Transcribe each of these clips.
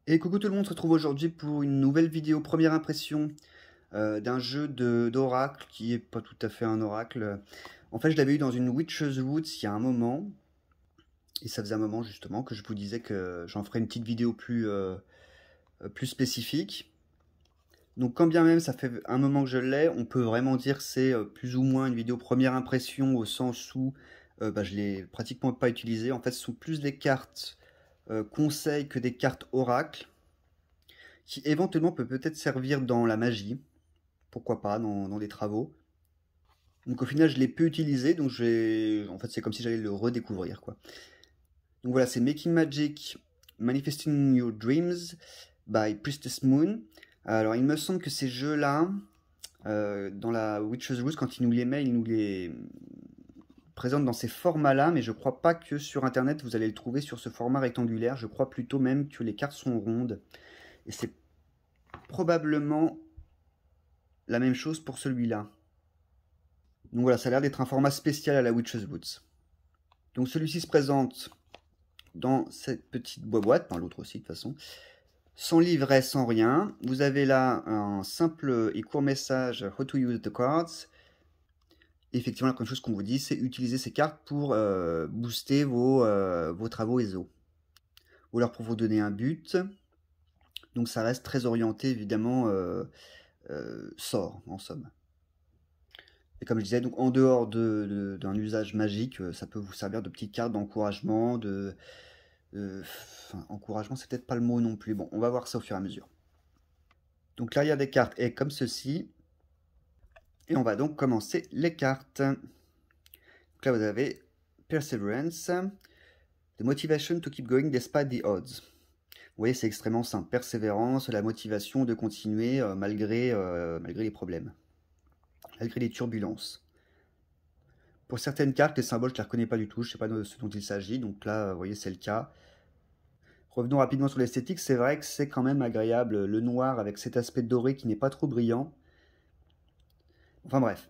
Et coucou tout le monde, on se retrouve aujourd'hui pour une nouvelle vidéo première impression d'un jeu d'oracle qui est pas tout à fait un oracle. En fait, je l'avais eu dans une Witch's Woods il y a un moment, et ça faisait un moment justement que je vous disais que j'en ferais une petite vidéo plus spécifique. Donc quand bien même ça fait un moment que je l'ai, on peut vraiment dire que c'est plus ou moins une vidéo première impression au sens où je l'ai pratiquement pas utilisé. En fait, ce sont plus des cartes conseils que des cartes oracle, qui éventuellement peut peut-être servir dans la magie, pourquoi pas, dans des travaux. Donc au final, je l'ai peu utilisé, donc en fait, c'est comme si j'allais le redécouvrir, quoi. Donc voilà, c'est Making Magic, Manifesting Your Dreams by Priestess Moon. Alors il me semble que ces jeux-là, dans la Witch's Rules, quand il nous les met, il nous les présente dans ces formats-là, mais je crois pas que sur Internet, vous allez le trouver sur ce format rectangulaire. Je crois plutôt même que les cartes sont rondes. Et c'est probablement la même chose pour celui-là. Donc voilà, ça a l'air d'être un format spécial à la Witch's Woods. Donc celui-ci se présente dans cette petite boîte, dans l'autre aussi de toute façon, sans livret, sans rien. Vous avez là un simple et court message How to use the cards. Et effectivement, la première chose qu'on vous dit, c'est utiliser ces cartes pour booster vos travaux ESO. Ou alors pour vous donner un but. Donc ça reste très orienté évidemment sort en somme. Et comme je disais, donc en dehors d'un usage magique, ça peut vous servir de petites cartes d'encouragement, enfin, encouragement, c'est peut-être pas le mot non plus. Bon, on va voir ça au fur et à mesure. Donc l'arrière des cartes est comme ceci. Et on va donc commencer les cartes. Donc là, vous avez Perseverance, the motivation to keep going despite the odds. Vous voyez, c'est extrêmement simple. Persévérance, la motivation de continuer malgré les problèmes, malgré les turbulences. Pour certaines cartes, les symboles, je ne les reconnais pas du tout, je ne sais pas de ce dont il s'agit, donc là, vous voyez, c'est le cas. Revenons rapidement sur l'esthétique, c'est vrai que c'est quand même agréable, le noir avec cet aspect doré qui n'est pas trop brillant. Enfin bref.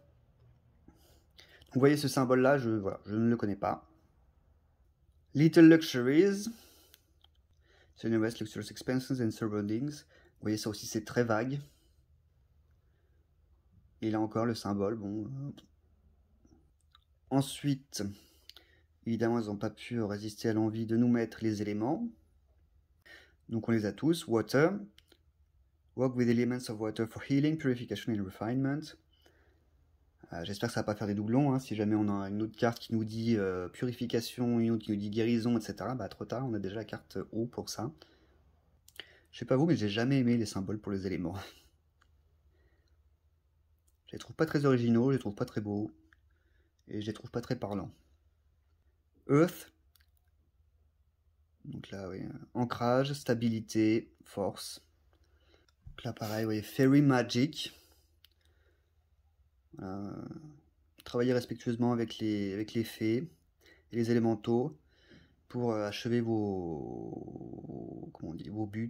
Vous voyez ce symbole-là, voilà, je ne le connais pas. Little Luxuries. Generous Luxurious Expenses and Surroundings. Vous voyez, ça aussi, c'est très vague. Et là encore, le symbole, bon... Ensuite, évidemment, ils n'ont pas pu résister à l'envie de nous mettre les éléments. Donc on les a tous. Water. Work with elements of water for healing, purification and refinement. J'espère que ça va pas faire des doublons. Hein. Si jamais on a une autre carte qui nous dit purification, une autre qui nous dit guérison, etc. Bah trop tard, on a déjà la carte eau pour ça. Je sais pas vous, mais j'ai jamais aimé les symboles pour les éléments. Je les trouve pas très originaux, je les trouve pas très beaux. Et je les trouve pas très parlants. Earth. Donc là, oui, ancrage, stabilité, force. Donc là, pareil, oui, Fairy Magic. Travailler respectueusement avec les fées et les élémentaux pour achever comment on dit, vos buts,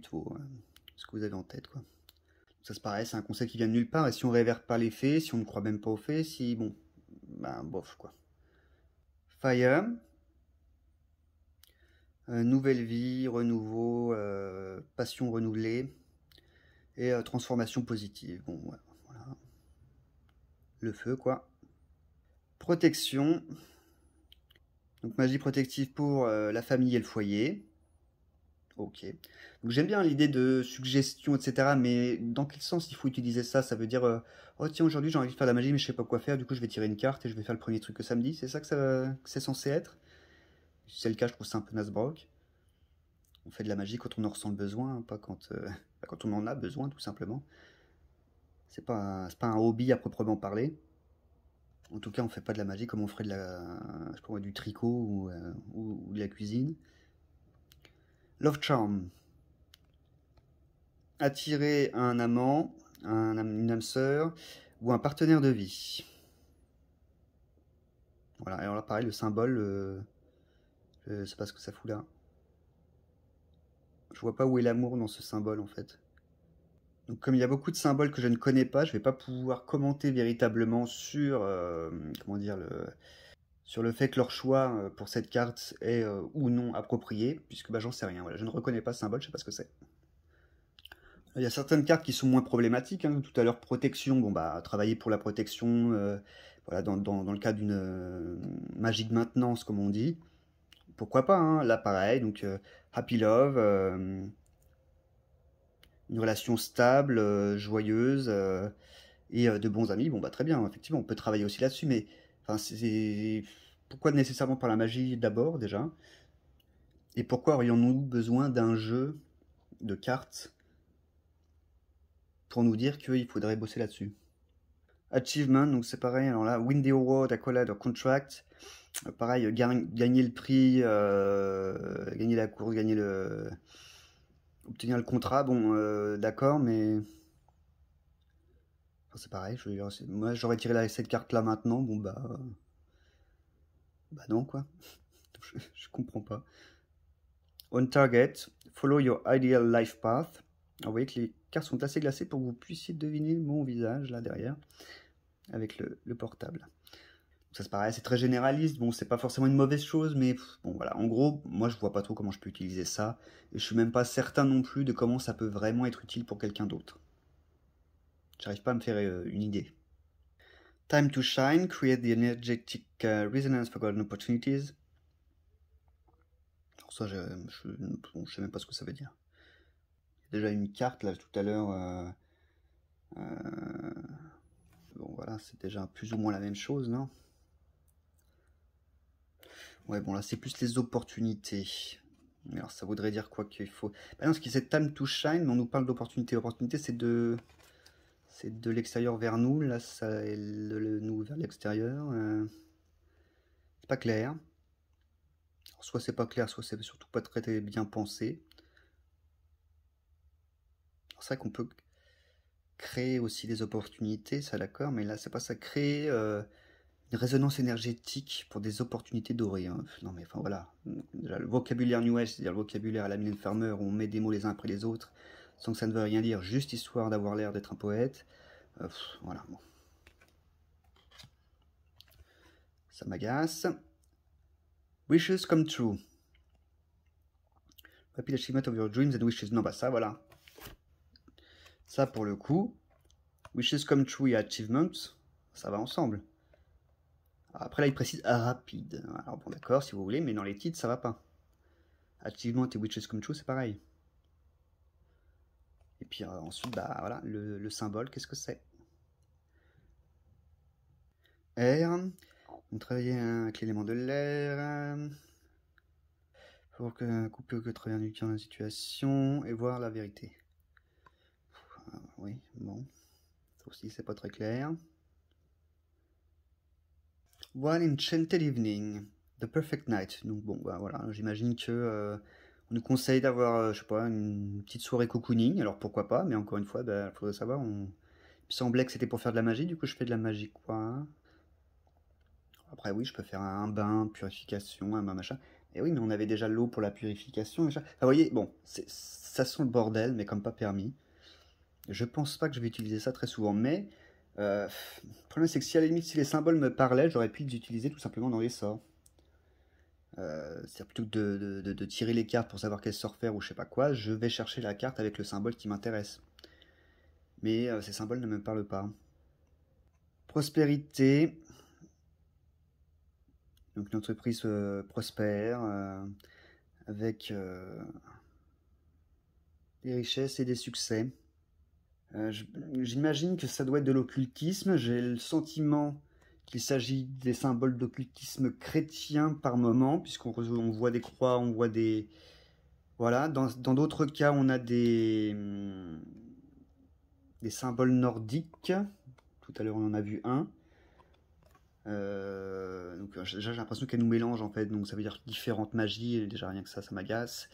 ce que vous avez en tête, quoi. Ça c'est pareil, c'est un conseil qui vient de nulle part, et si on réverte pas les fées, si on ne croit même pas aux fées, si, bon, ben bof, quoi. Fire. Nouvelle vie, renouveau, passion renouvelée et transformation positive. Bon, ouais, voilà. Le feu, quoi. Protection. Donc magie protective pour la famille et le foyer. Ok. Donc j'aime bien l'idée de suggestion, etc. Mais dans quel sens il faut utiliser ça? Ça veut dire, oh tiens, aujourd'hui j'ai envie de faire la magie, mais je sais pas quoi faire. Du coup, je vais tirer une carte et je vais faire le premier truc que ça me dit. C'est ça que c'est censé être? Si c'est le cas, je trouve ça un peu nasbrock. On fait de la magie quand on en ressent le besoin, hein, pas quand on en a besoin, tout simplement. C'est pas un hobby à proprement parler. En tout cas, on fait pas de la magie comme on ferait je sais pas, du tricot ou de la cuisine. Love Charm. Attirer un amant, une âme sœur ou un partenaire de vie. Voilà, alors là, pareil, le symbole, je sais pas ce que ça fout là. Je vois pas où est l'amour dans ce symbole en fait. Donc comme il y a beaucoup de symboles que je ne connais pas, je vais pas pouvoir commenter véritablement sur, comment dire, sur le fait que leur choix pour cette carte est ou non approprié, puisque bah, j'en sais rien. Voilà, je ne reconnais pas ce symbole, je sais pas ce que c'est. Il y a certaines cartes qui sont moins problématiques, hein. Tout à l'heure, protection. Bon, bah, travailler pour la protection, voilà, dans le cas d'une magie de maintenance, comme on dit. Pourquoi pas, hein. Là, pareil, donc Happy Love, une relation stable, joyeuse, et de bons amis. Bon, bah, très bien, effectivement, on peut travailler aussi là-dessus, mais enfin, pourquoi nécessairement par la magie d'abord, déjà? Et pourquoi aurions-nous besoin d'un jeu de cartes pour nous dire qu'il faudrait bosser là-dessus? Achievement, donc c'est pareil. Alors là, win the award, accolade or contract. Pareil, gagner le prix, gagner la course, obtenir le contrat. Bon, d'accord, mais enfin, c'est pareil. Je veux dire, moi, j'aurais tiré cette carte-là maintenant. Bon, bah non, quoi. Je comprends pas. On target, follow your ideal life path. Alors, vous voyez que les cartes sont assez glacées pour que vous puissiez deviner mon visage là derrière avec le portable. Ça se paraît, c'est très généraliste. Bon, c'est pas forcément une mauvaise chose, mais bon, voilà. En gros, moi, je vois pas trop comment je peux utiliser ça. Et je suis même pas certain non plus de comment ça peut vraiment être utile pour quelqu'un d'autre. J'arrive pas à me faire une idée. Time to shine, create the energetic resonance for golden opportunities. Alors ça, je sais même pas ce que ça veut dire. Il y a déjà une carte, là, tout à l'heure. Bon, voilà, c'est déjà plus ou moins la même chose, non? Ouais, bon, là, c'est plus les opportunités. Alors, ça voudrait dire quoi qu'il faut... Bah non, ce qui c'est time to shine, mais on nous parle d'opportunité. Opportunité, c'est de l'extérieur vers nous. Là, ça est nous vers l'extérieur. C'est pas clair. Alors, soit c'est pas clair, soit c'est surtout pas très bien pensé. C'est vrai qu'on peut créer aussi des opportunités, ça d'accord, mais là, c'est pas ça. Créer une résonance énergétique pour des opportunités dorées. Hein. Non, mais enfin voilà. Déjà, le vocabulaire New Age, c'est-à-dire le vocabulaire à la Mylène Farmer, où on met des mots les uns après les autres, sans que ça ne veuille rien dire, juste histoire d'avoir l'air d'être un poète. Voilà, bon. Ça m'agace. Wishes come true. Rapid achievement of your dreams and wishes. Non, bah ça, voilà. Ça, pour le coup, wishes come true et achievements, ça va ensemble. Après, là, il précise rapide. Alors, bon, d'accord, si vous voulez, mais dans les titres, ça va pas. Achievement et wishes come true, c'est pareil. Et puis ensuite, bah voilà, le symbole, qu'est-ce que c'est? Air. On travaille avec l'élément de l'air. Pour couper que travers du cœur de la situation et voir la vérité. Oui, bon. Ça aussi, c'est pas très clair. One enchanted evening. The perfect night. Donc bon, bah voilà, j'imagine que on nous conseille d'avoir, je sais pas, une petite soirée cocooning. Alors pourquoi pas, mais encore une fois, bah, faudrait savoir. Il semblait que c'était pour faire de la magie, du coup je fais de la magie quoi. Après oui, je peux faire un bain, purification, un bain machin. Et oui, mais on avait déjà l'eau pour la purification. Machin. Enfin, vous voyez, bon, ça sent le bordel, mais comme pas permis. Je pense pas que je vais utiliser ça très souvent, mais le problème c'est que si à la limite, si les symboles me parlaient, j'aurais pu les utiliser tout simplement dans les sorts. C'est-à-dire plutôt que de tirer les cartes pour savoir quel sort faire ou je sais pas quoi, je vais chercher la carte avec le symbole qui m'intéresse. Mais ces symboles ne me parlent pas. Prospérité. Donc une entreprise prospère avec des richesses et des succès. J'imagine que ça doit être de l'occultisme. J'ai le sentiment qu'il s'agit des symboles d'occultisme chrétien par moment, puisqu'on voit des croix, on voit des... Voilà, dans d'autres cas, on a des symboles nordiques. Tout à l'heure, on en a vu un. Donc déjà, j'ai l'impression qu'elle nous mélange, en fait. Donc ça veut dire différentes magies. Et déjà, rien que ça m'agace.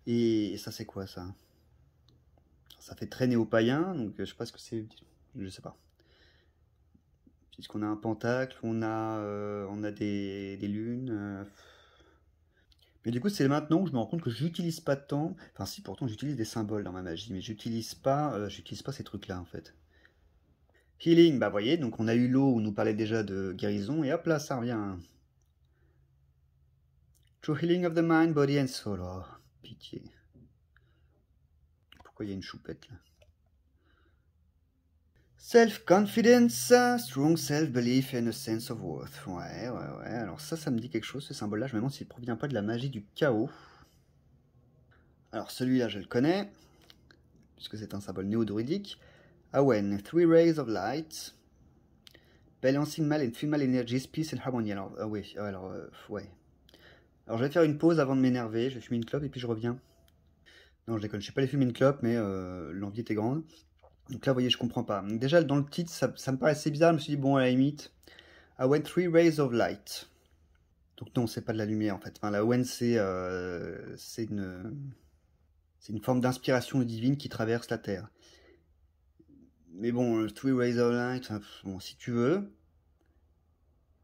Et ça, c'est quoi, ça? Ça fait très néo-païen, donc je sais pas ce que c'est. Je sais pas. Puisqu'on a un pentacle, on a des lunes. Mais du coup, c'est maintenant où je me rends compte que j'utilise pas tant. Enfin, si, pourtant, j'utilise des symboles dans ma magie, mais j'utilise pas ces trucs-là, en fait. Healing, bah, voyez, donc on a eu l'eau où on nous parlait déjà de guérison, et hop là, ça revient. True healing of the mind, body and soul. Oh, pitié. Pourquoi il y a une choupette, là? Self-confidence, strong self-belief and a sense of worth. Ouais. Alors ça me dit quelque chose, ce symbole-là. Je me demande s'il ne provient pas de la magie du chaos. Alors celui-là, je le connais, puisque c'est un symbole néo-druidique. Awen, 3 rays of light. Balancing male and female energies, peace and harmony. Alors, ouais. Alors je vais faire une pause avant de m'énerver. Je vais fumer une clope et puis je reviens. Non, je déconne, je sais pas les fumer une clope, mais l'envie était grande. Donc là, vous voyez, je comprends pas. Donc déjà, dans le titre, ça me paraissait bizarre. Je me suis dit, bon, à la limite, Awen, 3 rays of light. Donc non, c'est pas de la lumière, en fait. Enfin, la Awen, c'est une forme d'inspiration divine qui traverse la Terre. Mais bon, 3 rays of light, enfin, bon, si tu veux.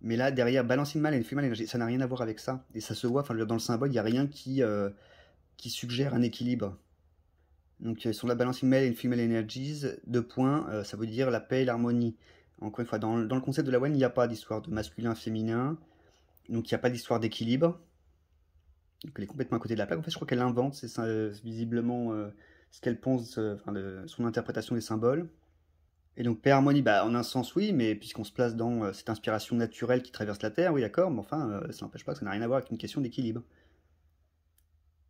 Mais là, derrière, balancing male et female energy, ça n'a rien à voir avec ça. Et ça se voit, enfin, dans le symbole, il n'y a rien qui suggère un équilibre. Donc, sur la balancing male et female energies, 2 points, ça veut dire la paix et l'harmonie. Encore une fois, dans le concept de la Wen, il n'y a pas d'histoire de masculin-féminin. Donc, il n'y a pas d'histoire d'équilibre. Donc, elle est complètement à côté de la plaque. En fait, je crois qu'elle invente, c'est visiblement ce qu'elle pense, son interprétation des symboles. Et donc, paix harmonie, bah, en un sens, oui, mais puisqu'on se place dans cette inspiration naturelle qui traverse la Terre, oui, d'accord, mais enfin, ça n'empêche pas que ça n'a rien à voir avec une question d'équilibre.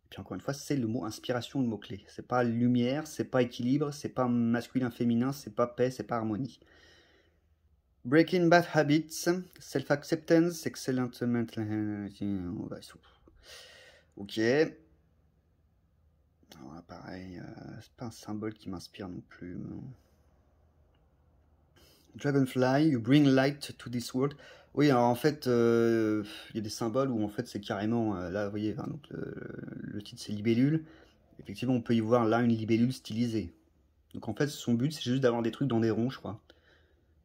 Et puis encore une fois, c'est le mot inspiration, le mot-clé. C'est pas lumière, c'est pas équilibre, c'est pas masculin-féminin, c'est pas paix, c'est pas harmonie. Breaking bad habits, self-acceptance, excellent mental. Ok. Alors là, pareil, c'est pas un symbole qui m'inspire non plus. Non. Dragonfly, you bring light to this world. Oui, alors en fait, il y a des symboles où en fait c'est carrément, là vous voyez, donc, le titre c'est libellule. Effectivement, on peut y voir là une libellule stylisée. Donc en fait, son but c'est juste d'avoir des trucs dans des ronds, je crois.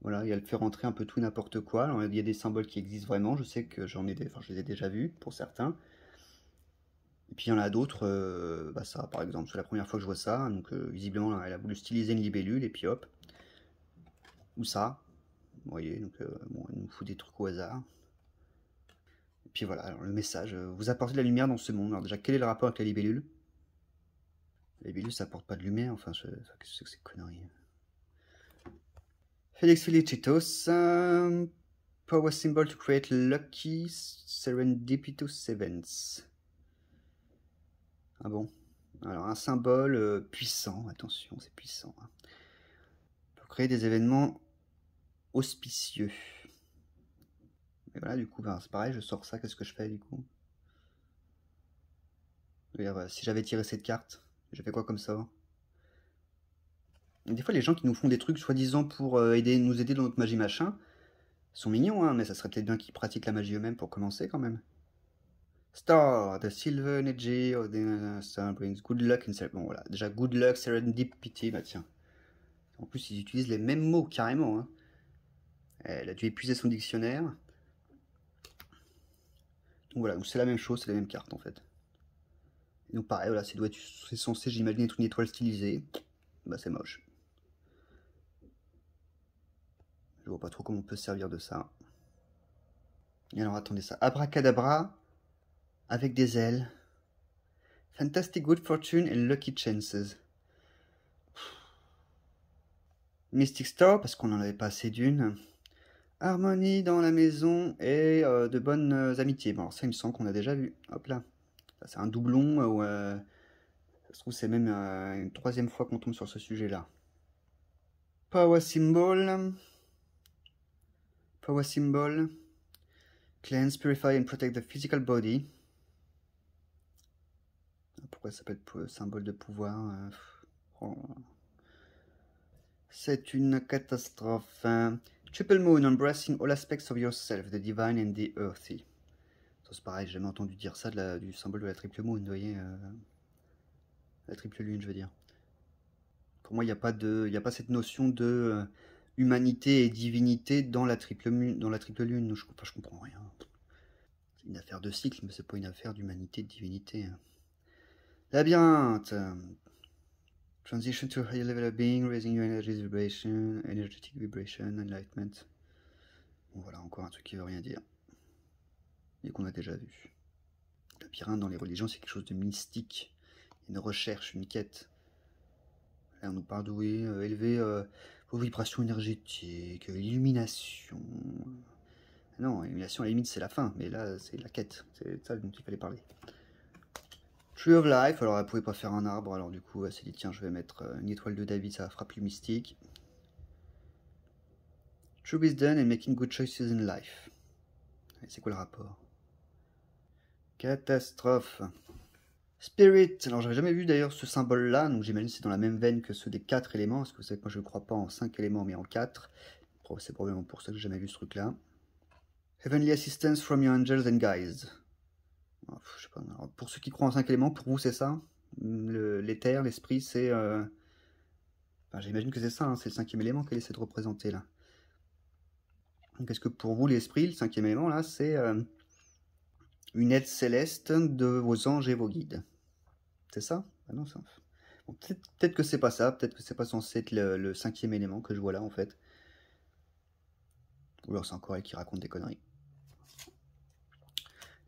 Voilà, et elle fait rentrer un peu tout n'importe quoi. Alors, il y a des symboles qui existent vraiment, je sais que je les ai déjà vus pour certains. Et puis il y en a d'autres, bah ça par exemple, c'est la première fois que je vois ça, donc visiblement là, elle a voulu styliser une libellule et puis hop. Ou ça, vous voyez, donc bon, elle nous fout des trucs au hasard. Et puis voilà, alors le message, vous apportez de la lumière dans ce monde. Alors déjà, quel est le rapport avec la libellule? La libellule, ça apporte pas de lumière, enfin, qu'est-ce que c'est que ces conneries? Felix Felicitos, power symbol to create lucky serendipitous events. Ah bon? Alors un symbole puissant, attention, c'est puissant. Hein. Pour créer des événements auspicieux. Et voilà, du coup, ben, c'est pareil, je sors ça, qu'est-ce que je fais du coup? Si j'avais tiré cette carte, j'ai fait quoi comme ça? Et des fois, les gens qui nous font des trucs soi-disant pour nous aider dans notre magie machin, sont mignons, hein, mais ça serait peut-être bien qu'ils pratiquent la magie eux-mêmes pour commencer quand même. Star, the silver energy of the star brings good luck in bon voilà, déjà good luck, serendipity, bah tiens. En plus, ils utilisent les mêmes mots carrément. Hein. Elle a dû épuiser son dictionnaire. Donc voilà, c'est la même chose, c'est les mêmes cartes en fait. Et donc pareil, voilà, c'est censé, j'imagine, être une étoile stylisée. Bah c'est moche. Je vois pas trop comment on peut se servir de ça. Et alors attendez ça, abracadabra avec des ailes. Fantastic good fortune and lucky chances. Mystic Star, parce qu'on n'en avait pas assez d'une. Harmonie dans la maison et de bonnes amitiés. Bon, alors ça, il me semble qu'on a déjà vu. Hop là. C'est un doublon. Ça se trouve, c'est même une 3e fois qu'on tombe sur ce sujet-là. Power symbol. Power symbol. Cleanse, purify and protect the physical body. Pourquoi ça peut être symbole de pouvoir oh. C'est une catastrophe. Triple Moon, embracing all aspects of yourself, the divine and the earthy. C'est pareil, j'ai jamais entendu dire ça du symbole de la triple moon, vous voyez. La triple lune, je veux dire. Pour moi, il n'y a pas cette notion de humanité et divinité dans la triple lune. Je comprends rien. C'est une affaire de cycle, mais c'est pas une affaire d'humanité et de divinité. Hein. Labyrinthe. Transition to a higher level of being, raising your energetic vibration, enlightenment. Bon, voilà, encore un truc qui veut rien dire. Et qu'on a déjà vu. Labyrinthe dans les religions, c'est quelque chose de mystique. Une recherche, une quête. Là, on nous parle d'où élever vibration énergétique, illumination. Non, illumination à la limite c'est la fin, mais là c'est la quête, c'est ça dont il fallait parler. Tree of Life, alors elle pouvait pas faire un arbre, alors du coup elle s'est dit tiens je vais mettre une étoile de David, ça fera plus mystique. True wisdom and making good choices in life. C'est quoi le rapport? Catastrophe. Spirit, alors j'avais jamais vu d'ailleurs ce symbole là, donc j'imagine que c'est dans la même veine que ceux des 4 éléments, parce que vous savez que moi je ne crois pas en 5 éléments mais en 4. C'est probablement pour ça que j'ai jamais vu ce truc là. Heavenly assistance from your angels and guides. Oh, je sais pas, alors, pour ceux qui croient en 5 éléments, pour vous c'est ça? L'éther, l'esprit, c'est... Enfin, j'imagine que c'est ça, hein, c'est le 5e élément qu'elle essaie de représenter là. Donc est-ce que pour vous l'esprit, le 5e élément là, c'est une aide céleste de vos anges et vos guides? C'est ça? Ah non, ça... Bon, peut-être que c'est pas ça, peut-être que c'est pas censé être le 5e élément que je vois là en fait. Ou alors c'est encore elle qui raconte des conneries.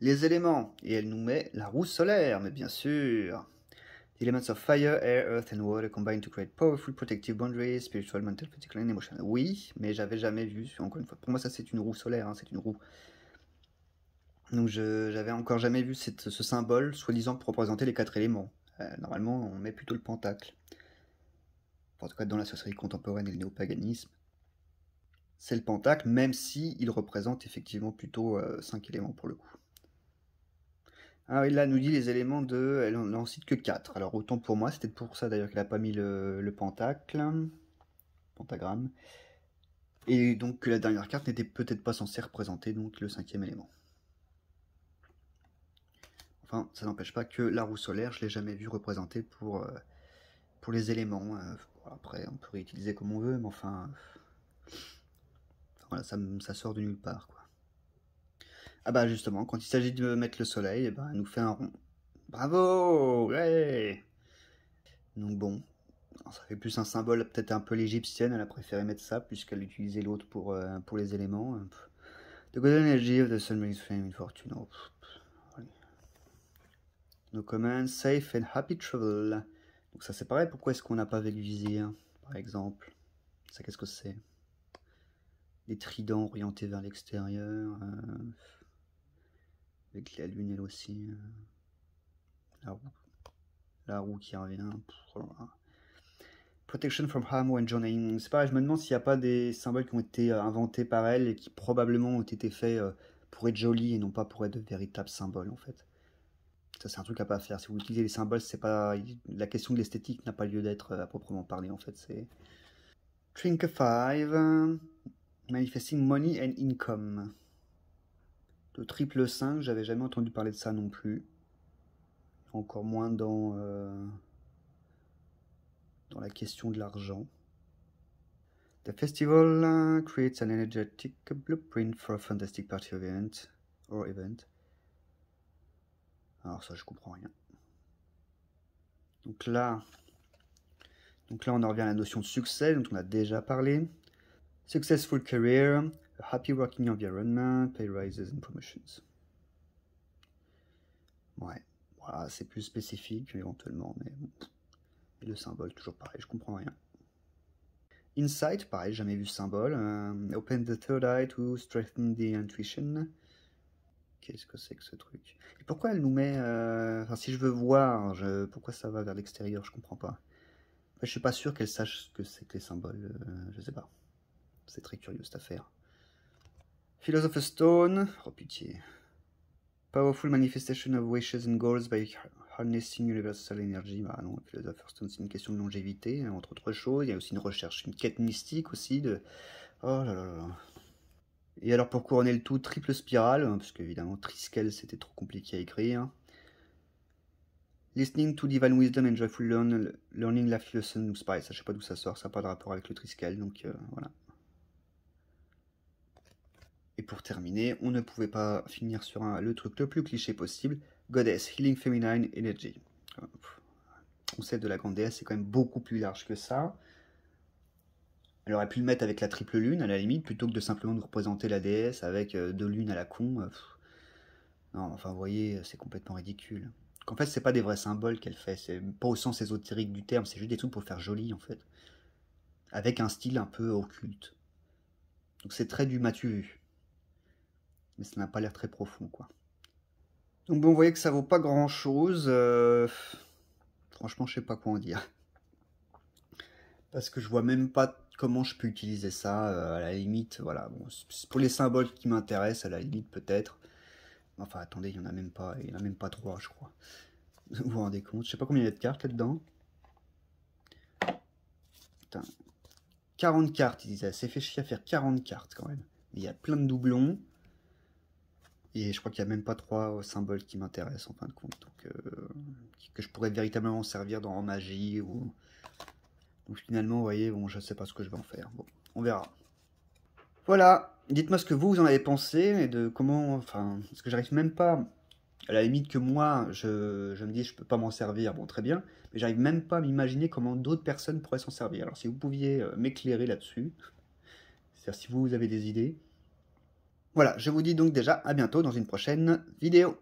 Les éléments, et elle nous met la roue solaire, mais bien sûr. The elements of fire, air, earth and water combine to create powerful protective boundaries, spiritual, mental, physical and emotional. Oui, mais j'avais jamais vu, encore une fois, pour moi ça c'est une roue solaire, hein, c'est une roue. Donc j'avais encore jamais vu ce symbole, soi-disant pour représenter les 4 éléments. Normalement on met plutôt le pentacle. En tout cas dans la sorcellerie contemporaine et le néopaganisme. C'est le pentacle, même si il représente effectivement plutôt 5 éléments pour le coup. Ah oui, là, elle nous dit les éléments de... Elle n'en cite que 4. Alors, autant pour moi, c'était pour ça d'ailleurs qu'elle n'a pas mis le pentacle. Pentagramme. Et donc, que la dernière carte n'était peut-être pas censée représenter donc le 5e élément. Enfin, ça n'empêche pas que la roue solaire, je ne l'ai jamais vue représentée pour les éléments. Après, on peut réutiliser comme on veut, mais enfin... Voilà, ça sort de nulle part, quoi. Ah bah justement, quand il s'agit de mettre le soleil, eh ben, elle nous fait un rond. Bravo! Ouais! Donc bon, alors, ça fait plus un symbole peut-être un peu l'égyptienne, elle a préféré mettre ça puisqu'elle utilisait l'autre pour les éléments. The golden energy of the sun brings fame and fortune. Oh, no comment, safe and happy travel. Donc ça c'est pareil, pourquoi est-ce qu'on n'a pas avec vizir, par exemple? Ça qu'est-ce que c'est? Des tridents orientés vers l'extérieur. Avec la lune elle aussi. La roue qui revient. Protection from harm when journeying. C'est pareil, je me demande s'il n'y a pas des symboles qui ont été inventés par elle et qui probablement ont été faits pour être jolis et non pas pour être de véritables symboles en fait. Ça c'est un truc à pas faire. Si vous utilisez les symboles, c'est pas la question de l'esthétique n'a pas lieu d'être à proprement parler en fait. C'est Trinket 5, manifesting money and income. Le triple 5, j'avais jamais entendu parler de ça non plus. Encore moins dans la question de l'argent. The festival creates an energetic blueprint for a fantastic party event or event. Alors ça, je comprends rien. Donc là, on en revient à la notion de succès dont on a déjà parlé. Successful career, a happy working environment, pay rises and promotions. Ouais, voilà, c'est plus spécifique éventuellement, mais bon. Et le symbole, toujours pareil, je comprends rien. Insight, pareil, jamais vu ce symbole. Open the third eye to strengthen the intuition. Qu'est-ce que c'est que ce truc? Et pourquoi elle nous met... Enfin, si je veux voir, pourquoi ça va vers l'extérieur? Je comprends pas. Enfin, je suis pas sûr qu'elle sache ce que c'est que les symboles. Je sais pas. C'est très curieux cette affaire. Philosopher's Stone. Oh pitié. Powerful manifestation of wishes and goals by harnessing universal energy. Bah non, Philosopher's Stone, c'est une question de longévité, entre autres choses. Il y a aussi une recherche, une quête mystique aussi de... Oh là là là. Et alors pour couronner le tout, triple spirale, parce qu'évidemment Triskel c'était trop compliqué à écrire. Listening to divine wisdom and joyful learning life lesson spice. Je sais pas d'où ça sort, ça n'a pas de rapport avec le Triskel, donc voilà. Et pour terminer, on ne pouvait pas finir sur le truc le plus cliché possible. Goddess, Healing Feminine Energy. Le concept de la grande déesse, c'est quand même beaucoup plus large que ça. Elle aurait pu le mettre avec la triple lune, à la limite, plutôt que de simplement nous représenter la déesse avec 2 lunes à la con. Non, enfin, vous voyez, c'est complètement ridicule. En fait, c'est pas des vrais symboles qu'elle fait, c'est pas au sens ésotérique du terme, c'est juste des trucs pour faire joli, en fait. avec un style un peu occulte. Donc c'est très du m'as-tu vu, mais ça n'a pas l'air très profond, quoi. Donc bon, vous voyez que ça vaut pas grand-chose. Franchement, je sais pas quoi en dire. Parce que je vois même pas comment je peux utiliser ça. À la limite, voilà. Bon, c'est pour les symboles qui m'intéressent, à la limite, peut-être. Enfin, attendez, il y en a même pas. Il y en a même pas 3, je crois. Vous vous rendez compte? Je sais pas combien il y a de cartes là-dedans. Putain. 40 cartes, ils disaient. C'est fait chier à faire 40 cartes quand même. Il y a plein de doublons. Et je crois qu'il n'y a même pas 3 symboles qui m'intéressent en fin de compte. Donc, que je pourrais véritablement servir en magie ou... Donc finalement, vous voyez, bon, je sais pas ce que je vais en faire. Bon, on verra. Voilà, dites-moi ce que vous en avez pensé et de comment... Enfin, parce que j'arrive même pas... À la limite que moi, je me dis je peux pas m'en servir, bon très bien, mais j'arrive même pas à m'imaginer comment d'autres personnes pourraient s'en servir. Alors si vous pouviez m'éclairer là-dessus, c'est-à-dire si vous avez des idées. Voilà, je vous dis donc déjà à bientôt dans une prochaine vidéo.